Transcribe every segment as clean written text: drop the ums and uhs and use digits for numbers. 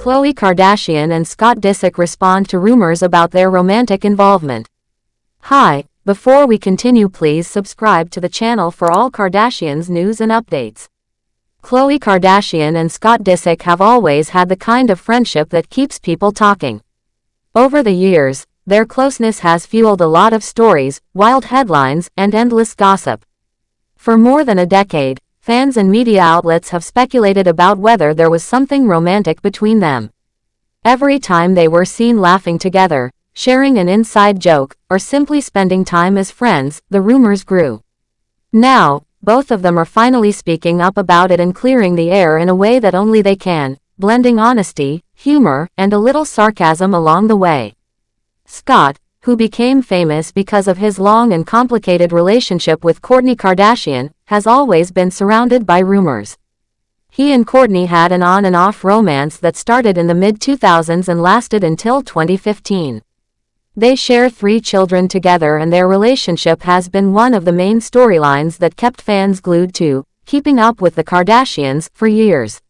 Khloe Kardashian and Scott Disick respond to rumors about their romantic involvement. Hi, before we continue, please subscribe to the channel for all Kardashians news and updates. Khloe Kardashian and Scott Disick have always had the kind of friendship that keeps people talking. Over the years, their closeness has fueled a lot of stories, wild headlines, and endless gossip. For more than a decade, fans and media outlets have speculated about whether there was something romantic between them. Every time they were seen laughing together, sharing an inside joke, or simply spending time as friends, the rumors grew. Now, both of them are finally speaking up about it and clearing the air in a way that only they can, blending honesty, humor, and a little sarcasm along the way. Scott, who became famous because of his long and complicated relationship with Kourtney Kardashian, has always been surrounded by rumors. He and Kourtney had an on and off romance that started in the mid-2000s and lasted until 2015. They share 3 children together, and their relationship has been one of the main storylines that kept fans glued to Keeping Up with the Kardashians for years.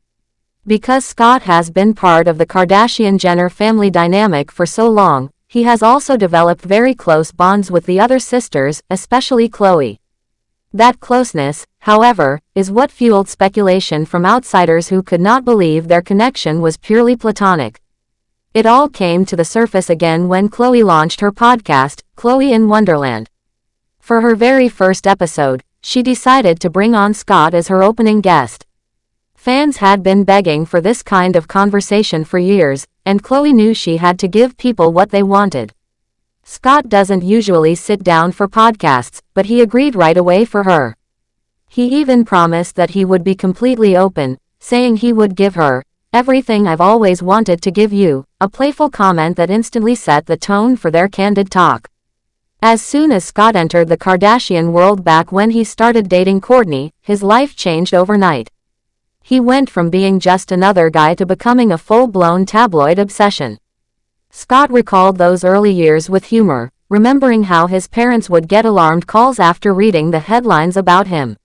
Because Scott has been part of the Kardashian-Jenner family dynamic for so long, he has also developed very close bonds with the other sisters, especially Khloé. That closeness, however, is what fueled speculation from outsiders who could not believe their connection was purely platonic. It all came to the surface again when Khloé launched her podcast, Khloé in Wonderland. For her very first episode, she decided to bring on Scott as her opening guest. Fans had been begging for this kind of conversation for years, and Khloé knew she had to give people what they wanted. Scott doesn't usually sit down for podcasts, but he agreed right away for her. He even promised that he would be completely open, saying he would give her everything I've always wanted to give you, a playful comment that instantly set the tone for their candid talk. As soon as Scott entered the Kardashian world back when he started dating Kourtney, his life changed overnight. He went from being just another guy to becoming a full-blown tabloid obsession. Scott recalled those early years with humor, remembering how his parents would get alarmed calls after reading the headlines about him.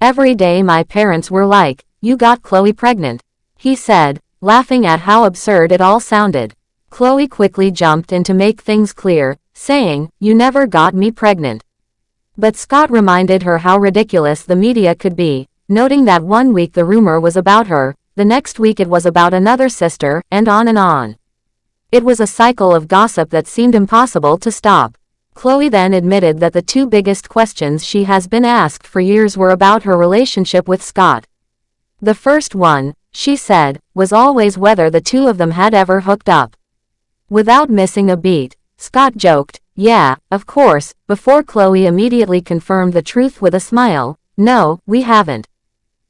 "Every day my parents were like, 'You got Khloé pregnant,'" he said, laughing at how absurd it all sounded. Khloé quickly jumped in to make things clear, saying, "You never got me pregnant." But Scott reminded her how ridiculous the media could be, noting that one week the rumor was about her, the next week it was about another sister, and on and on. It was a cycle of gossip that seemed impossible to stop. Khloé then admitted that the 2 biggest questions she has been asked for years were about her relationship with Scott. The first one, she said, was always whether the 2 of them had ever hooked up. Without missing a beat, Scott joked, "Yeah, of course," before Khloé immediately confirmed the truth with a smile, "No, we haven't."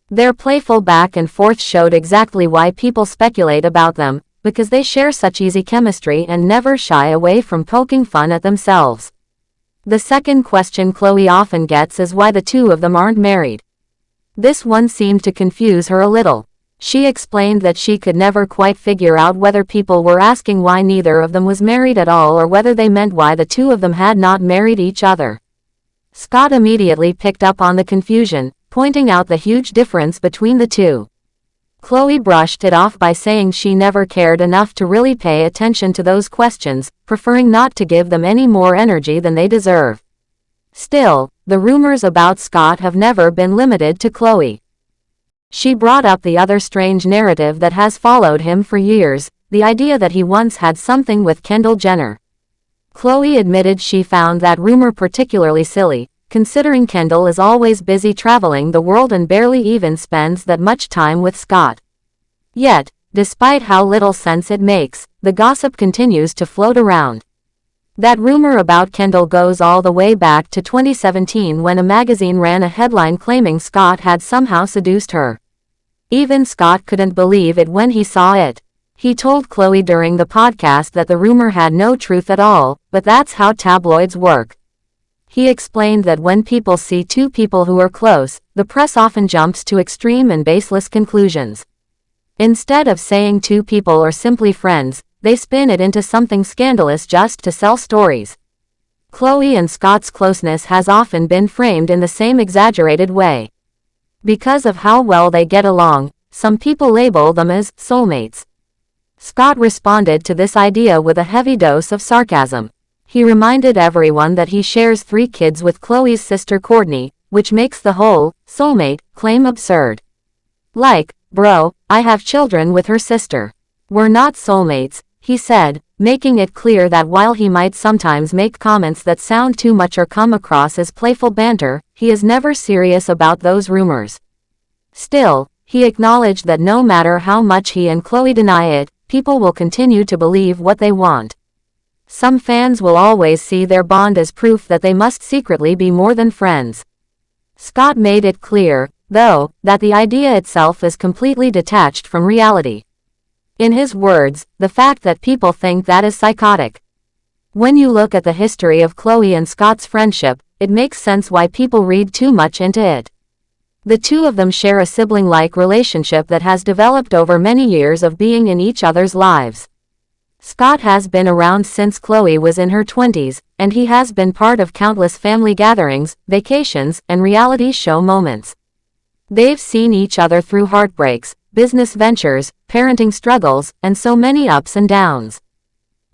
Their playful back and forth showed exactly why people speculate about them, because they share such easy chemistry and never shy away from poking fun at themselves. The second question Khloé often gets is why the 2 of them aren't married. This one seemed to confuse her a little. She explained that she could never quite figure out whether people were asking why neither of them was married at all or whether they meant why the 2 of them had not married each other. Scott immediately picked up on the confusion, pointing out the huge difference between the 2. Khloé brushed it off by saying she never cared enough to really pay attention to those questions, preferring not to give them any more energy than they deserve. Still, the rumors about Scott have never been limited to Khloé. She brought up the other strange narrative that has followed him for years, the idea that he once had something with Kendall Jenner. Khloé admitted she found that rumor particularly silly, considering Kendall is always busy traveling the world and barely even spends that much time with Scott. Yet, despite how little sense it makes, the gossip continues to float around. That rumor about Kendall goes all the way back to 2017 when a magazine ran a headline claiming Scott had somehow seduced her. Even Scott couldn't believe it when he saw it. He told Khloé during the podcast that the rumor had no truth at all, but that's how tabloids work. He explained that when people see 2 people who are close, the press often jumps to extreme and baseless conclusions. Instead of saying 2 people are simply friends, they spin it into something scandalous just to sell stories. Khloé and Scott's closeness has often been framed in the same exaggerated way. Because of how well they get along, some people label them as soulmates. Scott responded to this idea with a heavy dose of sarcasm. He reminded everyone that he shares 3 kids with Khloé's sister Kourtney, which makes the whole soulmate claim absurd. Like, bro, I have children with her sister. We're not soulmates, he said, making it clear that while he might sometimes make comments that sound too much or come across as playful banter, he is never serious about those rumors. Still, he acknowledged that no matter how much he and Khloé deny it, people will continue to believe what they want. Some fans will always see their bond as proof that they must secretly be more than friends. Scott made it clear, though, that the idea itself is completely detached from reality. In his words, the fact that people think that is psychotic. When you look at the history of Khloé and Scott's friendship, it makes sense why people read too much into it. The two of them share a sibling-like relationship that has developed over many years of being in each other's lives. Scott has been around since Khloé was in her 20s, and he has been part of countless family gatherings, vacations, and reality show moments. They've seen each other through heartbreaks, business ventures, parenting struggles, and so many ups and downs.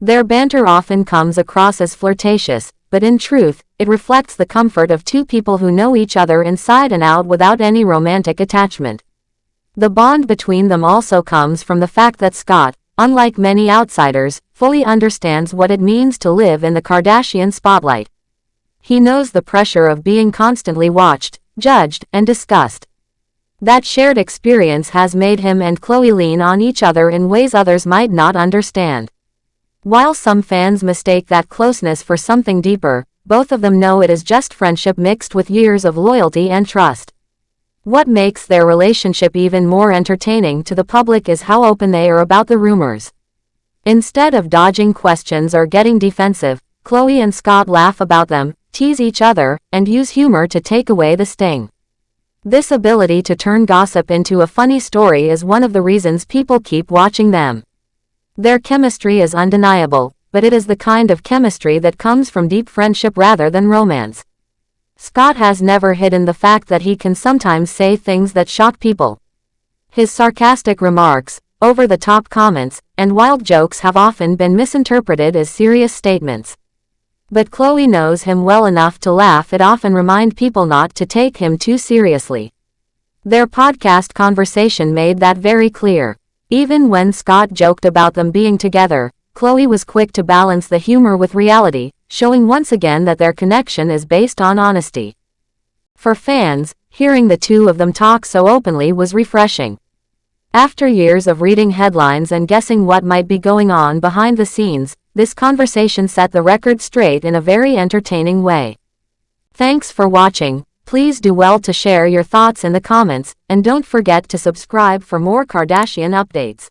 Their banter often comes across as flirtatious, but in truth, it reflects the comfort of two people who know each other inside and out without any romantic attachment. The bond between them also comes from the fact that Scott, unlike many outsiders, fully understands what it means to live in the Kardashian spotlight. He knows the pressure of being constantly watched, judged, and discussed. That shared experience has made him and Khloé lean on each other in ways others might not understand. While some fans mistake that closeness for something deeper, both of them know it is just friendship mixed with years of loyalty and trust. What makes their relationship even more entertaining to the public is how open they are about the rumors. Instead of dodging questions or getting defensive, Khloé and Scott laugh about them, tease each other, and use humor to take away the sting. This ability to turn gossip into a funny story is one of the reasons people keep watching them. Their chemistry is undeniable, but it is the kind of chemistry that comes from deep friendship rather than romance. Scott has never hidden the fact that he can sometimes say things that shock people. His sarcastic remarks, over-the-top comments, and wild jokes have often been misinterpreted as serious statements. But Khloé knows him well enough to laugh it off and remind people not to take him too seriously. Their podcast conversation made that very clear. Even when Scott joked about them being together, Khloé was quick to balance the humor with reality, showing once again that their connection is based on honesty. For fans, hearing the two of them talk so openly was refreshing. After years of reading headlines and guessing what might be going on behind the scenes, this conversation set the record straight in a very entertaining way. Thanks for watching. Please do well to share your thoughts in the comments, and don't forget to subscribe for more Kardashian updates.